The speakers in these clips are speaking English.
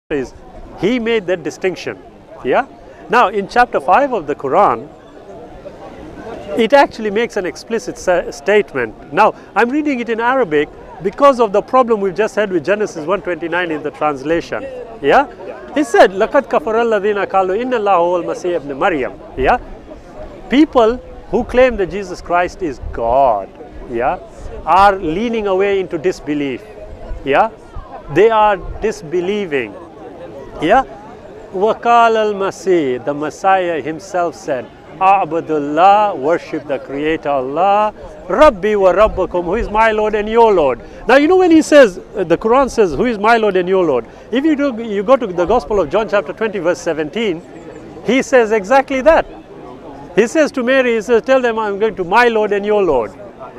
is he made that distinction. Yeah. Now in chapter 5 of the Quran, it actually makes an explicit statement. Now I'm reading it in Arabic because of the problem we've just had with Genesis 1:29 in the translation. Yeah. He said, "Laqad kafara alladhina qalu inna Allaha huwal masih ibn Maryam." Yeah. People who claim that Jesus Christ is God, yeah, are leaning away into disbelief. Yeah. They are disbelieving. Yeah. Waqal al-Masih, the Messiah himself said, A'budullah, worship the Creator Allah, Rabbi wa Rabbakum, who is my Lord and your Lord. Now you know when he says, the Quran says, who is my Lord and your Lord? If you go to the Gospel of John chapter 20 verse 17, he says exactly that. He says to Mary, he says, tell them I'm going to my Lord and your Lord.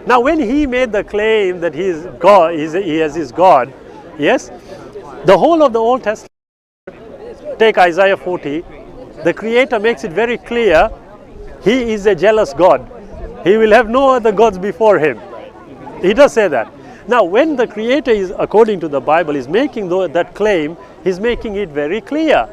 Now when he made the claim that he is God, he is his God, yes, the whole of the Old Testament, take Isaiah 40, the Creator makes it very clear he is a jealous God. He will have no other gods before him. He does say that. Now when the Creator is, according to the Bible, is making that claim, he's making it very clear.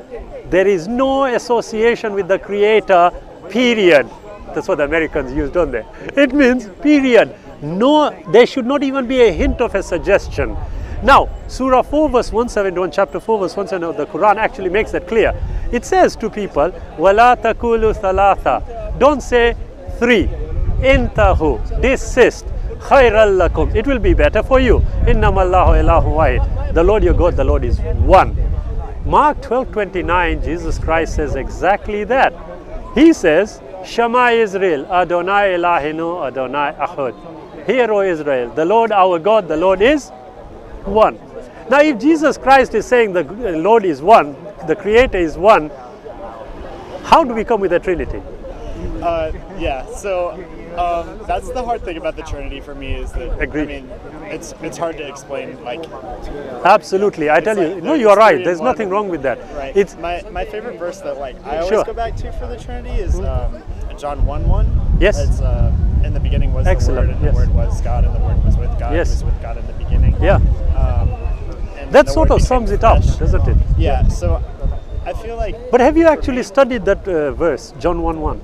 There is no association with the Creator, period. That's what the Americans use, don't they? It means period. No, there should not even be a hint of a suggestion. Now, Surah 4 verse 171, chapter 4 verse 171 of the Quran actually makes that clear. It says to people, وَلَا تَكُولُوا ثَلَاثًا, don't say three. Intahu, desist. خَيْرًا لَكُمْ, it will be better for you. إِنَّمَا اللَّهُ إِلَهُ وَاحِدٌ, the Lord your God, the Lord is one. Mark 12:29, Jesus Christ says exactly that. He says, Shema Israel, Adonai Elohenu, Adonai Echad. Hear, O Israel, the Lord our God, the Lord is one. Now if Jesus Christ is saying the Lord is one, the Creator is one, how do we come with a Trinity? Yeah, so that's the hard thing about the Trinity for me is that, Agreed. I mean, it's hard to explain, like... Absolutely, I tell you, like no, you are right, there's nothing wrong with that. Right. It's my favorite verse that I always Sure. go back to for the Trinity is John 1:1. Yes. It's, in the beginning was Excellent, the Word, and yes. the Word was God, and the Word was with God. Yes. He was with God in the beginning. Yeah. And That the sort Word of sums became it up, flesh. doesn't it? Yeah, so I feel like... But have you actually studied that verse, John 1:1?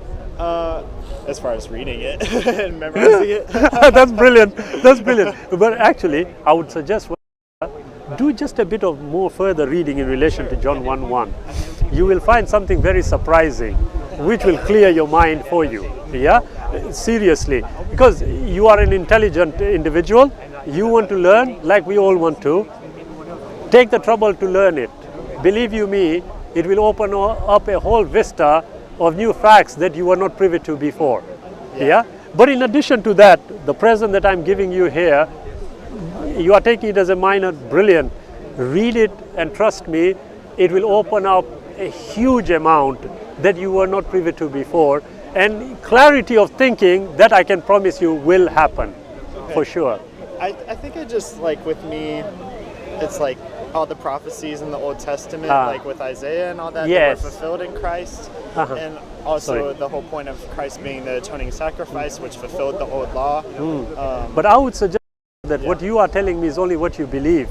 As far as reading it and memorizing it. That's brilliant. That's brilliant. But actually, I would suggest do just a bit of more further reading in relation to John 1:1. You will find something very surprising, which will clear your mind for you. Yeah, seriously, because you are an intelligent individual. You want to learn, like we all want to. Take the trouble to learn it. Believe you me, it will open up a whole vista of new facts that you were not privy to before. Yeah. But in addition to that, the present that I'm giving you here, you are taking it as a minor, brilliant. Read it and trust me, it will open up a huge amount that you were not privy to before, and clarity of thinking that I can promise you will happen. Okay. For sure. I think it just, like, with me, it's like all the prophecies in the Old Testament, like with Isaiah and all that, Yes. that were fulfilled in Christ. And also the whole point of Christ being the atoning sacrifice, which fulfilled the old law. But I would suggest that what you are telling me is only what you believe.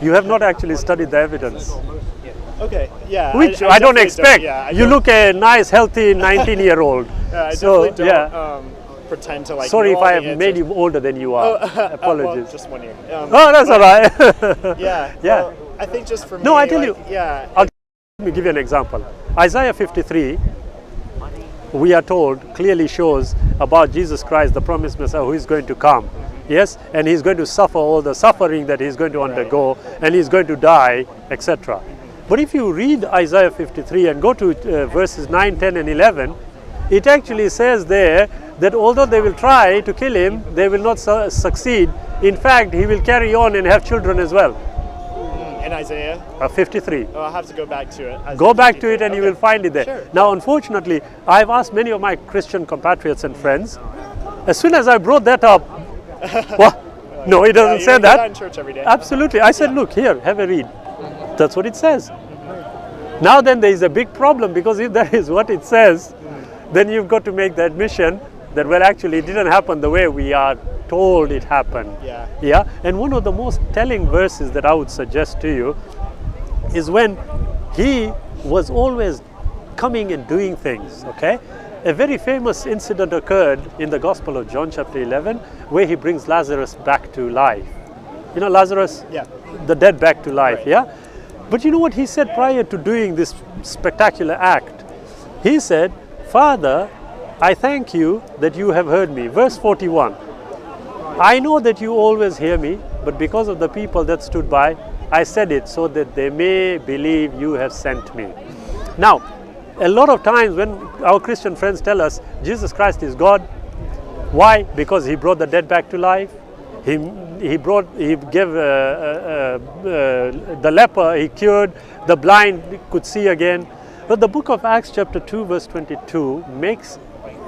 You have not actually studied the evidence. Okay, yeah. Which I don't definitely expect. Yeah, you look a nice, healthy 19-year-old. I So, definitely don't pretend to, like, Sorry know if all I the have made answers. you older than you are. Apologies. Well, just 1 year. Oh, that's all right. Yeah. Yeah. Well, I think just for me, No, I tell like, you. Yeah. Let me give you an example. Isaiah 53, we are told, clearly shows about Jesus Christ, the promised Messiah, who is going to come. Yes, and he's going to suffer all the suffering that he's going to undergo, and he's going to die, etc. But if you read Isaiah 53 and go to verses 9, 10, and 11, it actually says there that although they will try to kill him, they will not succeed. In fact, he will carry on and have children as well. In Isaiah? 53. Oh, I'll have to go back to it. Isaiah Go back to 53. it and you Okay. will find it there. Sure. Now, unfortunately, I've asked many of my Christian compatriots and friends, as soon as I brought that up, well, no, it doesn't you say don't do that. in church every day. Absolutely. I said, look, here, have a read. That's what it says. Now then, there is a big problem, because if that is what it says, then you've got to make the admission that, well, actually, it didn't happen the way we are told it happened. Yeah. Yeah. And one of the most telling verses that I would suggest to you, is when he was always coming and doing things, okay? A very famous incident occurred in the Gospel of John chapter 11 where he brings Lazarus back to life. You know Lazarus? Yeah. The dead back to life, Right. yeah? But you know what he said prior to doing this spectacular act? He said, Father, I thank you that you have heard me. Verse 41. I know that you always hear me, but because of the people that stood by, I said it so that they may believe you have sent me. Now, a lot of times when our Christian friends tell us Jesus Christ is God, why? Because he brought the dead back to life. He gave the leper, he cured, the blind could see again. But the book of Acts chapter 2 verse 22 makes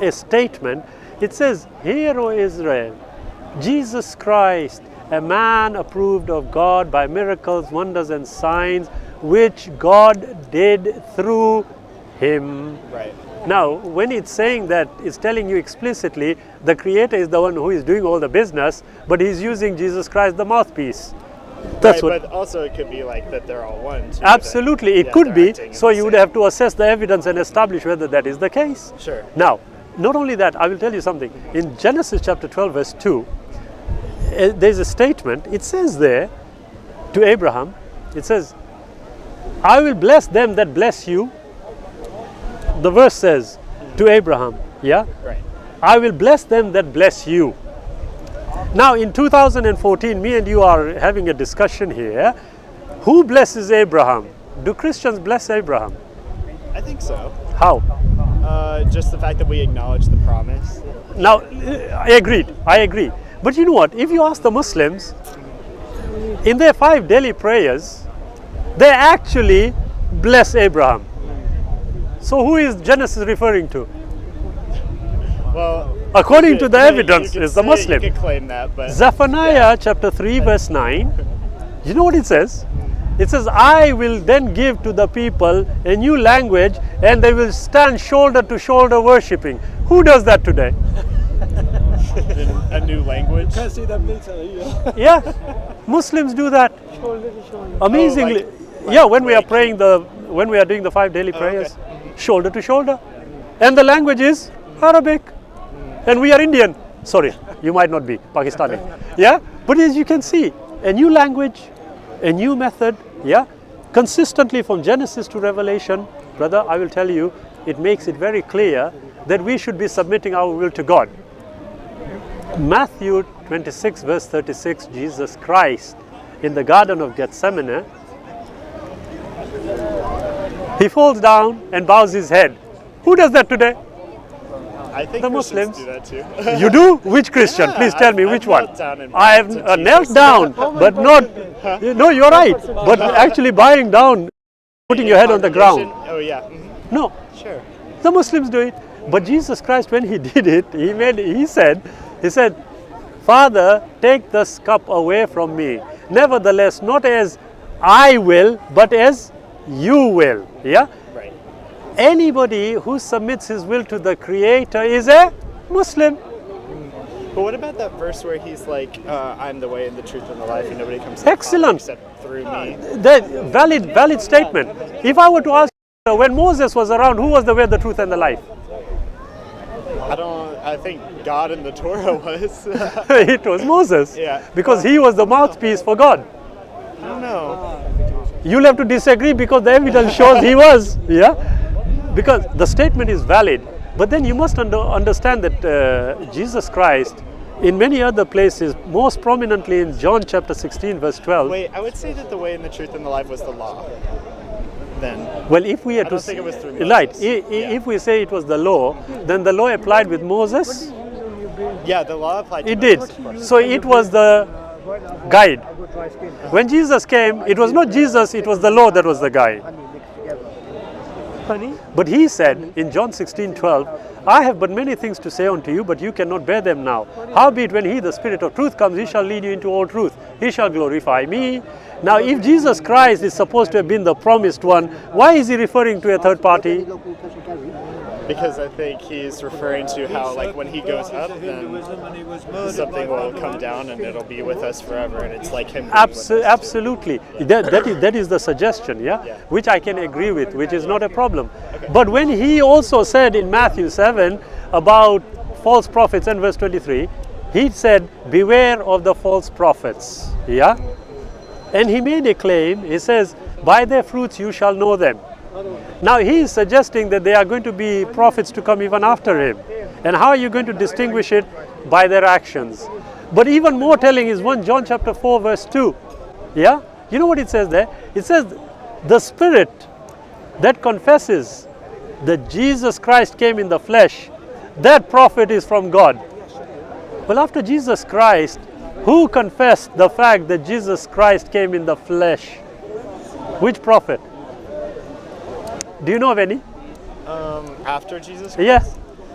a statement. It says, Hear, O Israel, Jesus Christ, a man approved of God by miracles, wonders and signs, which God did through him. Right. Now, when it's saying that, it's telling you explicitly the Creator is the one who is doing all the business, but he's using Jesus Christ, the mouthpiece. That's Right, what. but also it could be like that they're all one. Too, Absolutely, that, it yeah, could they're be. acting in So the you would same- have to assess the evidence and establish whether that is the case. Sure. Now, not only that, I will tell you something. In Genesis chapter 12 verse 2, there's a statement. It says there to Abraham, it says, I will bless them that bless you. The verse says to Abraham, yeah? Right. I will bless them that bless you. Now in 2014, me and you are having a discussion here. Who blesses Abraham? Do Christians bless Abraham? I think so. How? Just the fact that we acknowledge the promise. Now, I agree. But you know what? If you ask the Muslims, in their 5 daily prayers, they actually bless Abraham. So who is Genesis referring to? Well, According you to could- the yeah, evidence, you could is the say- Muslim. You could claim that, but Zephaniah chapter 3 verse 9, you know what it says? It says, I will then give to the people a new language and they will stand shoulder to shoulder worshipping. Who does that today? in a new language. Can't see them later. Yeah. Yeah, Muslims do that. Amazingly. like Yeah, when we are like- praying when we are doing the 5 daily prayers, okay. shoulder to shoulder. And the language is Arabic. And we are Indian. Sorry, you might not be Pakistani. Yeah, but as you can see, a new language, a new method, yeah, consistently from Genesis to Revelation, brother, I will tell you, it makes it very clear that we should be submitting our will to God. Matthew 26 verse 36, Jesus Christ in the Garden of Gethsemane, he falls down and bows his head. Who does that today? I think The Christians Muslims. do that too. You do? Which Christian? Yeah, Please tell me I've which one. knelt down and I have bowed to knelt Jesus. down, but not. No, you're right. But actually bowing down, putting your head on the ground. Oh yeah. No, Sure. the Muslims do it. But Jesus Christ, when he did it, he said, Father, take this cup away from me. Nevertheless, not as I will, but as you will. Yeah? Right. Anybody who submits his will to the Creator is a Muslim. But what about that verse where he's like, I'm the way and the truth and the life, and nobody comes to the Father Excellent. except through me? The valid statement. If I were to ask, when Moses was around, who was the way, the truth, and the life? I think God in the Torah was. It was Moses. Yeah. Because he was the mouthpiece for God. I don't know. You'll have to disagree because the evidence shows he was. Yeah. Because the statement is valid. But then you must understand that Jesus Christ, in many other places, most prominently in John chapter 16 verse 12. Wait, I would say that the way and the truth and the life was the law. Then. Well, if we are I to don't think it was through right, Moses. if we say it was the law, then the law applied with Moses. Yeah, the law applied to It did. Moses. So it was the guide. When Jesus came, it was not Jesus, it was the law that was the guide. But he said in John 16:12, I have but many things to say unto you, but you cannot bear them now. Howbeit when he, the Spirit of truth, comes, he shall lead you into all truth. He shall glorify me. Now if Jesus Christ is supposed to have been the promised one, why is he referring to a third party? Because I think he's referring to how, like, when he goes up, then something will come down and it'll be with us forever, and it's like him. Being with us too. Absolutely. That is the suggestion, yeah? Which I can agree with, which is not a problem. But when he also said in Matthew 7 about false prophets in verse 23, he said, beware of the false prophets, yeah? And he made a claim, he says, by their fruits you shall know them. Now he is suggesting that there are going to be prophets to come even after him. And how are you going to distinguish it? By their actions. But even more telling is 1 John chapter 4 verse 2. Yeah? You know what it says there? It says, the spirit that confesses that Jesus Christ came in the flesh, that prophet is from God. Well, after Jesus Christ, who confessed the fact that Jesus Christ came in the flesh? Which prophet? Do you know of any? After Jesus Christ? Yeah.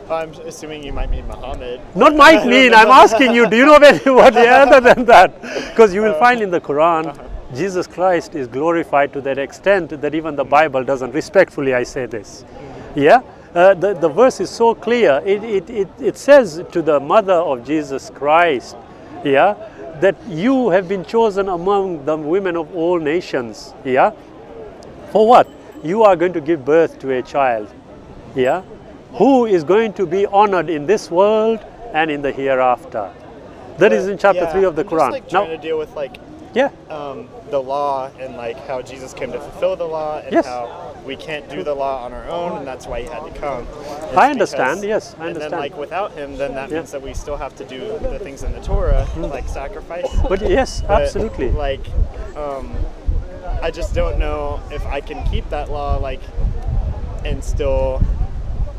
I'm assuming you might mean Muhammad. Not might mean, I'm asking you, do you know of anyone other than that? Because you will find in the Quran, Jesus Christ is glorified to that extent that even the Bible doesn't. Respectfully, I say this. Yeah? The verse is so clear. It says to the mother of Jesus Christ, yeah, that you have been chosen among the women of all nations. Yeah? For what? You are going to give birth to a child, yeah, who is going to be honored in this world and in the hereafter. That is in chapter 3 of the Quran. Just, like, trying to deal with, like, yeah, the law and, like, how Jesus came to fulfill the law, and how we can't do the law on our own, and that's why he had to come. I understand. Yes, I understand. And then, like, without him, then that means that we still have to do the things in the Torah, like sacrifice. But yes, absolutely. Like, I just don't know if I can keep that law, like, and still.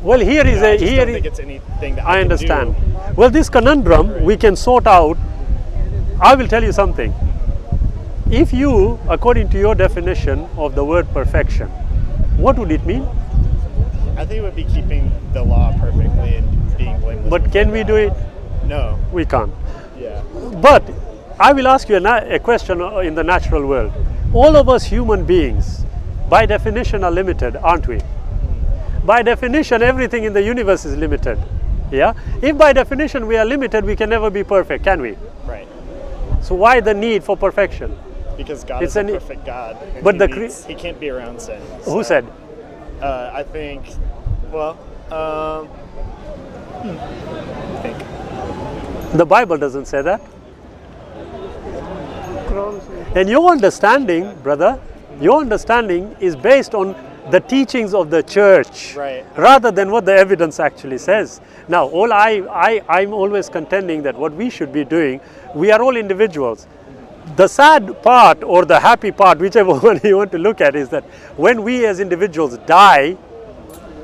Well, here is I don't think it's anything that I understand. can do. Well, this conundrum we can sort out. I will tell you something. If you, according to your definition of the word perfection, what would it mean? I think it would be keeping the law perfectly and being blameless. But can we do it? No. We can't. Yeah. But I will ask you a question in the natural world. All of us human beings, by definition, are limited, aren't we? By definition, everything in the universe is limited. Yeah? If by definition we are limited, we can never be perfect, can we? Right. So why the need for perfection? Because God is a perfect God. But he can't be around sin. So, who said? I think, well, I think. The Bible doesn't say that. And your understanding, brother, your understanding is based on the teachings of the church, right, rather than what the evidence actually says. Now, I'm always contending that what we should be doing, we are all individuals. The sad part or the happy part, whichever one you want to look at, is that when we as individuals die,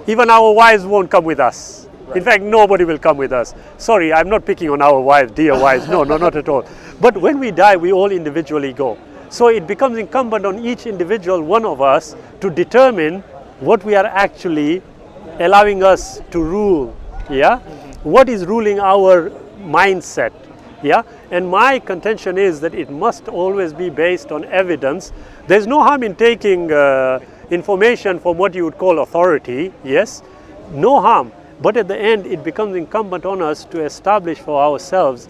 even our wives won't come with us. Right. In fact, nobody will come with us. Sorry, I'm not picking on our wives, dear wives. No, not at all. But when we die, we all individually go. So it becomes incumbent on each individual one of us to determine what we are actually allowing us to rule. Yeah? What is ruling our mindset? Yeah? And my contention is that it must always be based on evidence. There's no harm in taking information from what you would call authority. Yes? No harm. But at the end, it becomes incumbent on us to establish for ourselves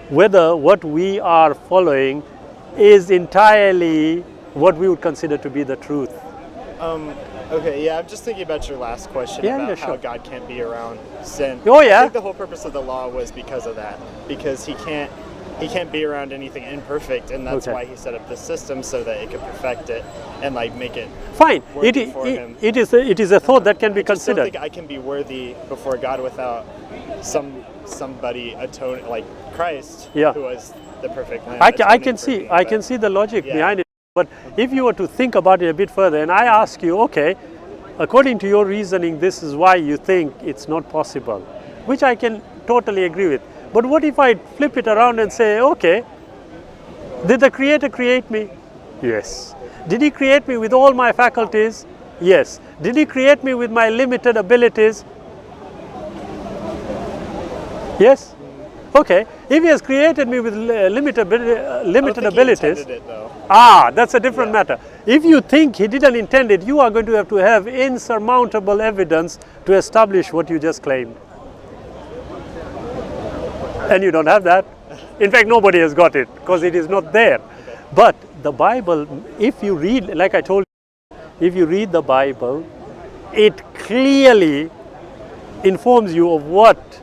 whether what we are following is entirely what we would consider to be the truth. Okay, yeah, I'm just thinking about your last question about how God can't be around sin. Oh yeah. I think the whole purpose of the law was because of that, because he can't be around anything imperfect, and that's why he set up the system so that it could perfect it and like make it fine. Worthy for him. It is a thought that can be considered. I don't think I can be worthy before God without somebody atone, like Christ, who was the perfect lamb. I can see the logic behind it. But if you were to think about it a bit further, and I ask you, okay, according to your reasoning, this is why you think it's not possible, which I can totally agree with. But what if I flip it around and say, okay, did the Creator create me? Yes. Did He create me with all my faculties? Yes. Did He create me with my limited abilities? Yes. Okay, if He has created me with limited abilities, He intended it, though. that's a different matter. If you think He didn't intend it, you are going to have insurmountable evidence to establish what you just claimed. And you don't have that. In fact, nobody has got it because it is not there. But the Bible, if you read, like I told you, if you read the Bible, it clearly informs you of what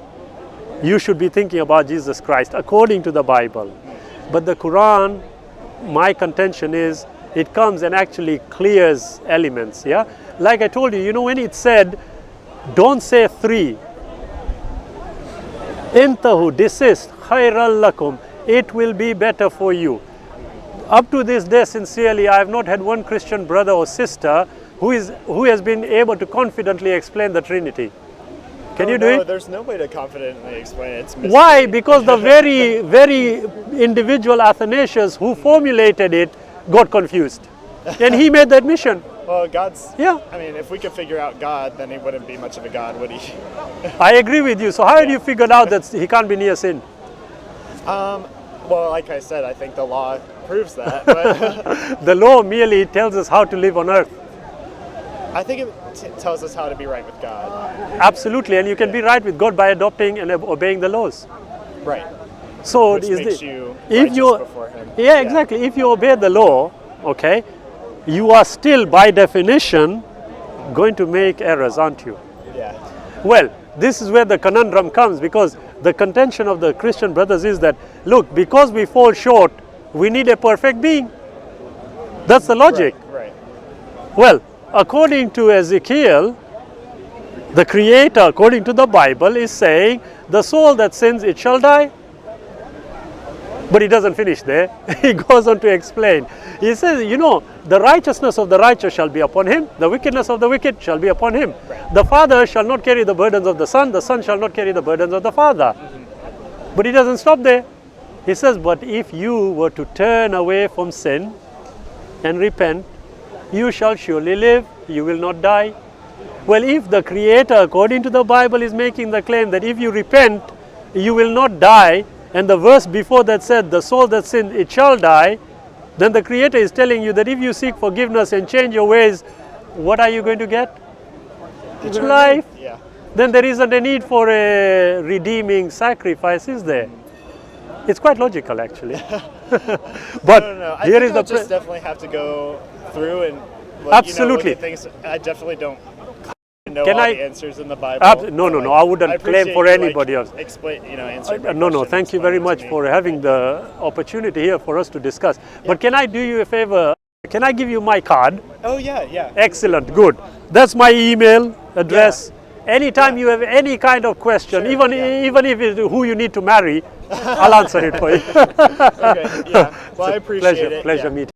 you should be thinking about Jesus Christ according to the Bible. But the Quran, my contention is, it comes and actually clears elements. Yeah, like I told you, when it said, don't say 3. Intahu, desist, khairal lakum, it will be better for you. Up to this day, sincerely, I have not had one Christian brother or sister who has been able to confidently explain the Trinity. Can you do it? There's no way to confidently explain it. It's mystery. Why? Because the very, very individual Athanasius who formulated it got confused. And he made the admission. Well, God's... Yeah. I mean, if we could figure out God, then He wouldn't be much of a God, would He? I agree with you. So how have you figured out that He can't be near sin? Well, like I said, I think the law proves that. But The law merely tells us how to live on earth. I think it tells us how to be right with God. Absolutely. And you can be right with God by adopting and obeying the laws. Right. So Which makes you if righteous you before Him. Yeah, exactly. If you obey the law, okay, you are still by definition going to make errors, aren't you? Yeah. Well, this is where the conundrum comes, because the contention of the Christian brothers is that, look, because we fall short, we need a perfect being. That's the logic. Right. Well, according to Ezekiel, the Creator, according to the Bible, is saying, the soul that sins, it shall die. But He doesn't finish there. He goes on to explain. He says, the righteousness of the righteous shall be upon him, the wickedness of the wicked shall be upon him. Right. The father shall not carry the burdens of the son shall not carry the burdens of the father. But He doesn't stop there. He says, but if you were to turn away from sin and repent, you shall surely live, you will not die. Well, if the Creator, according to the Bible, is making the claim that if you repent, you will not die, and the verse before that said, the soul that sinned, it shall die, then the Creator is telling you that if you seek forgiveness and change your ways, what are you going to get? Eternal Life. Yeah. Then there isn't a need for a redeeming sacrifice, is there? It's quite logical, actually. But No. I here think is I'll the just definitely have to go through and Absolutely. Look at things. I definitely don't know Can all I- the answers in the Bible. No, I wouldn't claim for anybody else. Explain, answer my No, question, thank you explain very it to much me. for having the opportunity here for us to discuss. But can I do you a favor? Can I give you my card? Oh yeah. Excellent, good. That's my email address. Anytime you have any kind of question, Sure, even if it's who you need to marry, I'll answer it for you. Okay, yeah. Well, I appreciate it. Pleasure Yeah. meeting.